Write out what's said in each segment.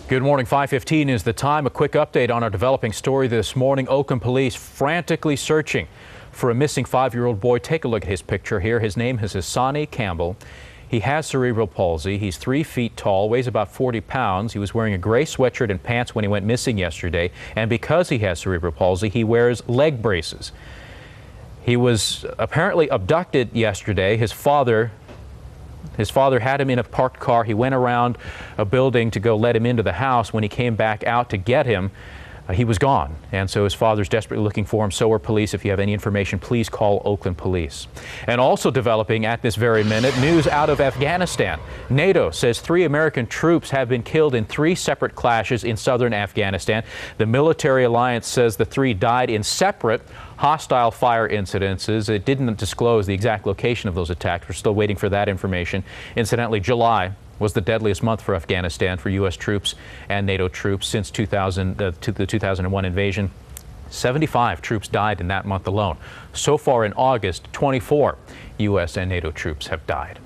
Good morning. 5:15 is the time. A quick update on our developing story this morning. Oakland police frantically searching for a missing 5-year-old boy. Take a look at his picture here. His name is Hassani Campbell. He has cerebral palsy. He's 3 feet tall, weighs about 40 pounds. He was wearing a gray sweatshirt and pants when he went missing yesterday. And because he has cerebral palsy, he wears leg braces. He was apparently abducted yesterday. His father had him in a parked car. He went around a building to go let him into the house. When he came back out to get him, he was gone. And so his father's desperately looking for him. So are police. If you have any information, please call Oakland Police. And also developing at this very minute, news out of Afghanistan. NATO says 3 American troops have been killed in 3 separate clashes in southern Afghanistan. The military alliance says the 3 died in separate hostile fire incidences. It didn't disclose the exact location of those attacks. We're still waiting for that information. Incidentally, July was the deadliest month for Afghanistan for U.S. troops and NATO troops since the 2001 invasion. 75 troops died in that month alone. So far in August, 24 U.S. and NATO troops have died.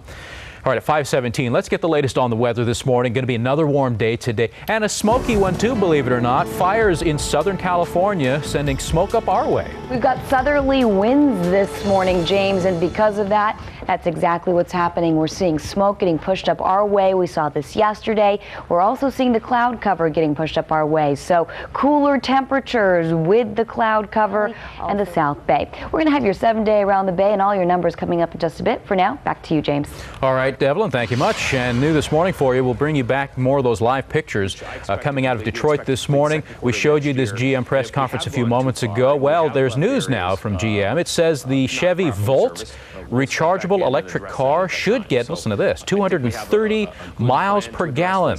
All right, at 5:17, let's get the latest on the weather this morning. Going to be another warm day today, and a smoky one too, believe it or not. Fires in Southern California sending smoke up our way. We've got southerly winds this morning, James, and because of that, that's exactly what's happening. We're seeing smoke getting pushed up our way. We saw this yesterday. We're also seeing the cloud cover getting pushed up our way. So cooler temperatures with the cloud cover and the South Bay. We're going to have your 7-day around the bay and all your numbers coming up in just a bit. For now, back to you, James. All right, Devlin, thank you much. And new this morning for you, we'll bring you back more of those live pictures coming out of Detroit this morning. We showed you this GM press conference a few moments ago. Well, there's news now from GM. It says the Chevy Volt rechargeable electric car should get, listen to this, 230 miles per gallon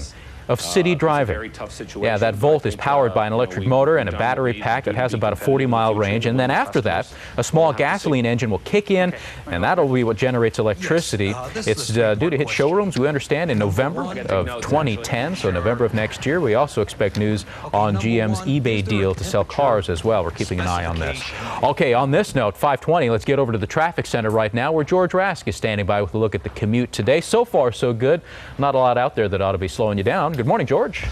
of city driving. Yeah, that Volt is powered by an electric motor and a battery pack that has about a 40-mile range. And then after that, a small gasoline engine will kick in, and that'll be what generates electricity. It's due to hit showrooms, we understand, in November of 2010, so November of next year. We also expect news on GM's eBay deal to sell cars as well. We're keeping an eye on this. Okay, on this note, 5:20, let's get over to the traffic center right now, where George Rask is standing by with a look at the commute today. So far, so good. Not a lot out there that ought to be slowing you down. Good morning, George.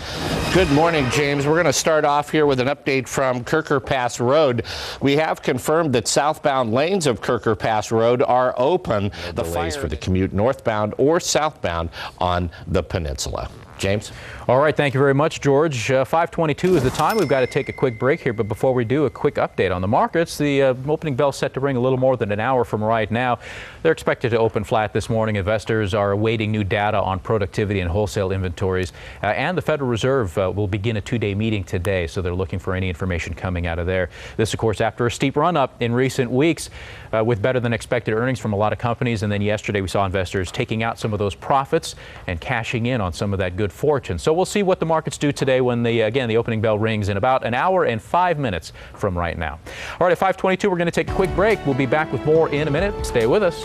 Good morning, James. We're going to start off here with an update from Kirker Pass Road. We have confirmed that southbound lanes of Kirker Pass Road are open. The delays for the commute northbound or southbound on the peninsula. James? All right, thank you very much, George. 5:22 is the time. We've got to take a quick break here, but before we do, a quick update on the markets. The opening bell set to ring a little more than an hour from right now. They're expected to open flat this morning. Investors are awaiting new data on productivity and wholesale inventories, and the Federal Reserve will begin a 2-day meeting today, so they're looking for any information coming out of there. This, of course, after a steep run-up in recent weeks with better than expected earnings from a lot of companies, and then yesterday we saw investors taking out some of those profits and cashing in on some of that good fortune. So we'll see what the markets do today when the opening bell rings in about an hour and 5 minutes from right now. All right, at 5:22, we're going to take a quick break. We'll be back with more in a minute. Stay with us.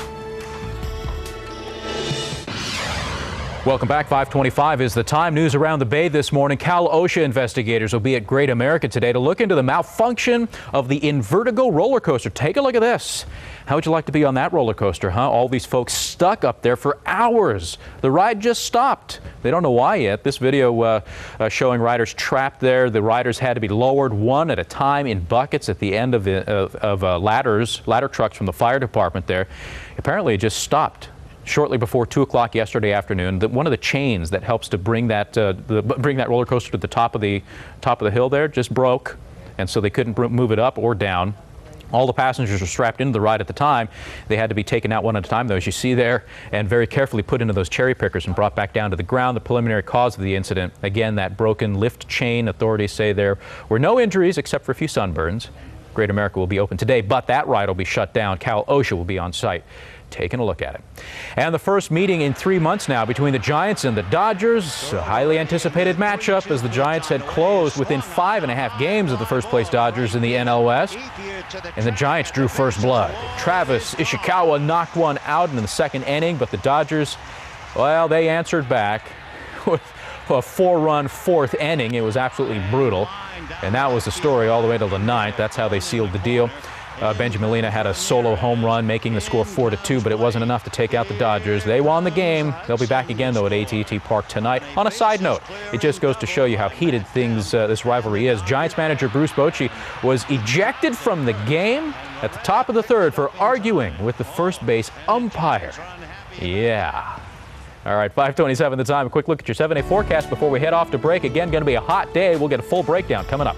Welcome back. 5:25 is the time. News around the bay this morning. Cal OSHA investigators will be at Great America today to look into the malfunction of the Invertigo roller coaster. Take a look at this. How would you like to be on that roller coaster, huh? All these folks stuck up there for hours. The ride just stopped. They don't know why yet. This video showing riders trapped there. The riders had to be lowered one at a time in buckets at the end of ladder trucks from the fire department there. Apparently it just stopped shortly before 2 o'clock yesterday afternoon. One of the chains that helps to bring that roller coaster to the top of the hill there just broke, and so they couldn't move it up or down. All the passengers were strapped into the ride at the time. They had to be taken out one at a time, though, as you see there, and very carefully put into those cherry pickers and brought back down to the ground. The preliminary cause of the incident, again, that broken lift chain. Authorities say there were no injuries except for a few sunburns. Great America will be open today, but that ride will be shut down. Cal OSHA will be on site taking a look at it. And the first meeting in 3 months now between the Giants and the Dodgers, a highly anticipated matchup as the Giants had closed within 5.5 games of the first-place Dodgers in the NL West. And the Giants drew first blood. Travis Ishikawa knocked one out in the second inning, but the Dodgers, well, they answered back with a 4-run fourth inning. It was absolutely brutal. And that was the story all the way to the ninth. That's how they sealed the deal. Benjamin Lena had a solo home run, making the score 4-2, but it wasn't enough to take out the Dodgers. They won the game. They'll be back again, though, at AT&T Park tonight. On a side note, it just goes to show you how heated this rivalry is. Giants manager Bruce Bochy was ejected from the game at the top of the third for arguing with the first base umpire. Yeah. All right, 5:27 the time. A quick look at your 7-day forecast before we head off to break. Again, going to be a hot day. We'll get a full breakdown coming up.